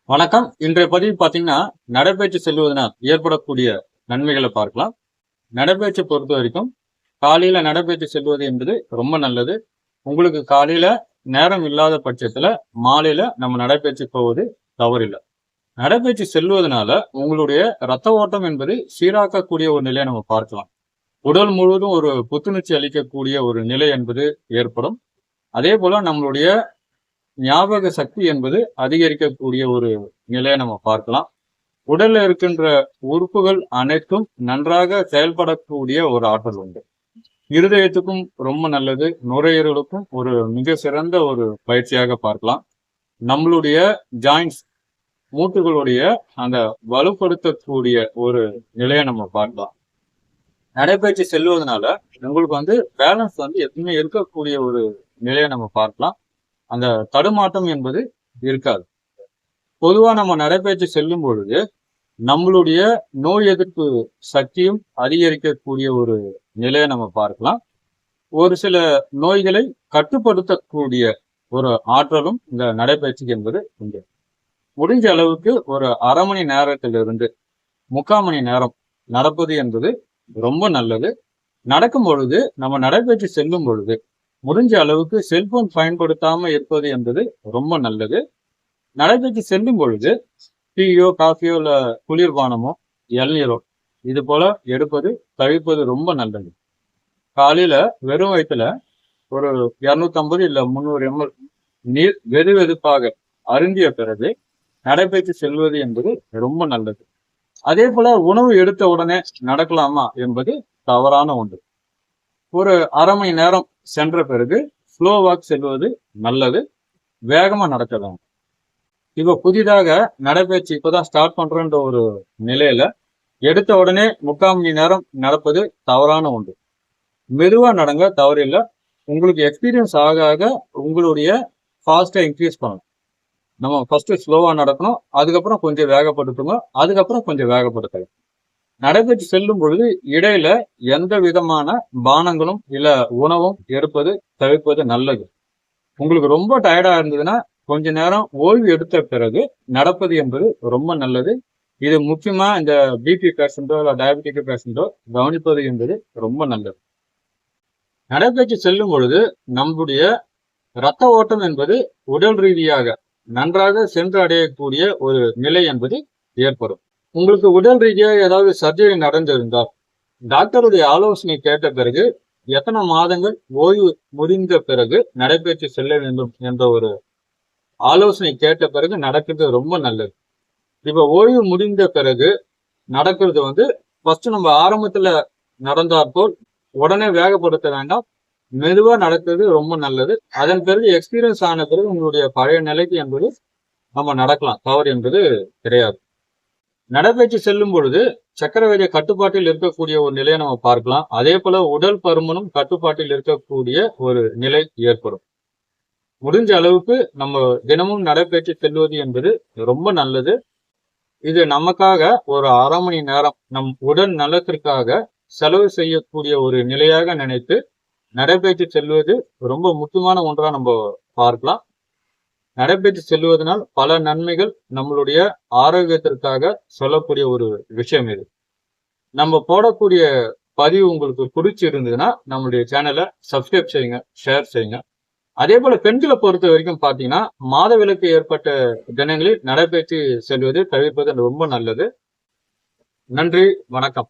வணக்கம். இன்றைய பதிவு பார்த்தீங்கன்னா, நடைப்பயிற்சி செல்வதனால் ஏற்படக்கூடிய நன்மைகளை பார்க்கலாம். நடைப்பயிற்சி பொறுத்த வரைக்கும், காலையில நடைப்பயிற்சி செல்வது என்பது ரொம்ப நல்லது. உங்களுக்கு காலையில நேரம் இல்லாத பட்சத்துல, மாலையில நம்ம நடைப்பயிற்சி போவது தவறில்ல. நடைப்பயிற்சி செல்வதனால உங்களுடைய ரத்த ஓட்டம் என்பது சீராக்கக்கூடிய ஒரு நிலையை நம்ம பார்க்கலாம். உடல் முழுவதும் ஒரு புத்துணர்ச்சி அளிக்கக்கூடிய ஒரு நிலை என்பது ஏற்படும். அதே போல நம்மளுடைய ஞாபக சக்தி என்பது அதிகரிக்கக்கூடிய ஒரு நிலையை நம்ம பார்க்கலாம். உடல்ல இருக்கின்ற உறுப்புகள் அனைத்தும் நன்றாக செயல்படக்கூடிய ஒரு ஆற்றல் உண்டு. இருதயத்துக்கும் ரொம்ப நல்லது, நுரையீரலுக்கும் ஒரு மிக சிறந்த ஒரு பயிற்சியாக பார்க்கலாம். நம்மளுடைய ஜாயின்ஸ் மூட்டுகளுடைய அந்த வலுப்படுத்தக்கூடிய ஒரு நிலையை நம்ம பார்க்கலாம். நடைபயிற்சி செல்வதனால உங்களுக்கு பேலன்ஸ் எப்பவுமே இருக்கக்கூடிய ஒரு நிலையை நம்ம பார்க்கலாம். அந்த தடுமாட்டம் என்பது இருக்காது. பொதுவா நம்ம நடைபயிற்சி செல்லும் பொழுது நம்மளுடைய நோய் எதிர்ப்பு சக்தியும் அதிகரிக்கக்கூடிய ஒரு நிலையை நம்ம பார்க்கலாம். ஒரு சில நோய்களை கட்டுப்படுத்தக்கூடிய ஒரு ஆற்றலும் இந்த நடைபயிற்சிக்கு என்பது உண்டு. முடிஞ்ச அளவுக்கு ஒரு அரை மணி நேரத்திலிருந்து 3/4 மணி நேரம் நடப்பது என்பது ரொம்ப நல்லது. நடக்கும் பொழுது நம்ம நடைபயிற்சி செல்லும் பொழுது முடிஞ்ச அளவுக்கு செல்போன் பயன்படுத்தாம இருப்பது என்பது ரொம்ப நல்லது. நடைபயிற்சி செல்லும் பொழுது டீயோ காஃபியோ இல்ல குளிர்பானமோ இளநீரோ இது போல எடுப்பது தவிர்ப்பது ரொம்ப நல்லது. காலையில வெறும் வயிற்றுல ஒரு 250 இல்ல 300 ml நீர் வெது வெதுப்பாக அருந்திய பிறகு நடைபயிற்சி செல்வது என்பது ரொம்ப நல்லது. அதே போல உணவு எடுத்த உடனே நடக்கலாமா என்பது தவறான ஒன்று. ஒரு அரை மணி நேரம் சென்ற பிறகு ஸ்லோ வாக் செல்வது நல்லது. வேகமா நடக்கலாம். இப்ப புதிதாக நடைபயிற்சி இப்பதான் ஸ்டார்ட் பண்றன்ற ஒரு நிலையில எடுத்த உடனே 3/4 மணி நேரம் நடப்பது தவறான ஒன்று. மெதுவா நடங்க, தவறில்லை. உங்களுக்கு எக்ஸ்பீரியன்ஸ் ஆக ஆக உங்களுடைய ஃபாஸ்டா இன்க்ரீஸ் பண்ணணும். நம்ம ஃபர்ஸ்ட் ஸ்லோவா நடக்கணும், அதுக்கப்புறம் கொஞ்சம் வேகப்படுத்துங்க, அதுக்கப்புறம் கொஞ்சம் வேகப்படுத்தலாம். நடைபயிற்சி செல்லும் பொழுது இடையில எந்த விதமான பானங்களும் இல்ல உணவும் எடுப்பது தவிர்ப்பது நல்லது. உங்களுக்கு ரொம்ப டயர்டா இருந்ததுன்னா கொஞ்ச நேரம் ஓய்வு எடுத்த பிறகு நடப்பது என்பது ரொம்ப நல்லது. இது முக்கியமா இந்த பிபி பேஷண்டோ இல்ல டயபெட்டிக் பேஷண்டோ கவனிப்பது என்பது ரொம்ப நல்லது. நடைபயிற்சி செல்லும் பொழுது நம்முடைய இரத்த ஓட்டம் என்பது உடல் ரீதியாக நன்றாக சென்று அடையக்கூடிய ஒரு நிலை என்பது ஏற்படும். உங்களுக்கு உடல் ரீதியாக ஏதாவது சர்ஜரி நடந்திருந்தால் டாக்டருடைய ஆலோசனை கேட்ட பிறகு எத்தனை மாதங்கள் ஓய்வு முடிந்த பிறகு நடைபயிற்சி செல்ல வேண்டும் என்ற ஒரு ஆலோசனை கேட்ட பிறகு நடக்கிறது ரொம்ப நல்லது. இப்ப ஓய்வு முடிந்த பிறகு நடக்கிறது ஃபர்ஸ்ட் நம்ம ஆரம்பத்துல நடந்தாற்போல் உடனே வேகப்படுத்த வேண்டாம். மெதுவா நடக்கிறது ரொம்ப நல்லது. அதன் பிறகு எக்ஸ்பீரியன்ஸ் ஆன பிறகு உங்களுடைய பழைய நிலைக்கு என்பது நம்ம நடக்கலாம். தவறு என்பது கிடையாது. நடைபயிற்சி செல்லும் பொழுது சக்கரை வியாதி கட்டுப்பாட்டில் இருக்கக்கூடிய ஒரு நிலையை நம்ம பார்க்கலாம். அதே போல உடல் பருமனும் கட்டுப்பாட்டில் இருக்கக்கூடிய ஒரு நிலை ஏற்படும். முடிஞ்ச அளவுக்கு நம்ம தினமும் நடைபயிற்சி செல்வது என்பது ரொம்ப நல்லது. இது நமக்காக ஒரு அரை மணி நேரம் நம் உடல் நலத்திற்காக செலவு செய்யக்கூடிய ஒரு நிலையாக நினைத்து நடைபயிற்சி செல்வது ரொம்ப முக்கியமான ஒன்றா நம்ம பார்க்கலாம். நடைபயிற்சி செல்வதனால் பல நன்மைகள் நம்மளுடைய ஆரோக்கியத்திற்காக சொல்லக்கூடிய ஒரு விஷயம் இது. நம்ம போடக்கூடிய பதிவு உங்களுக்கு பிடிச்சிருந்ததுன்னா நம்மளுடைய சேனலை சப்ஸ்கிரைப் செய்யுங்க, ஷேர் செய்யுங்க. அதே போல பெண்களை பொறுத்த வரைக்கும் பாத்தீங்கன்னா மாதவிலக்கு ஏற்பட்ட தினங்களில் நடைபயிற்சி செல்வது தவிர்ப்பது ரொம்ப நல்லது. நன்றி, வணக்கம்.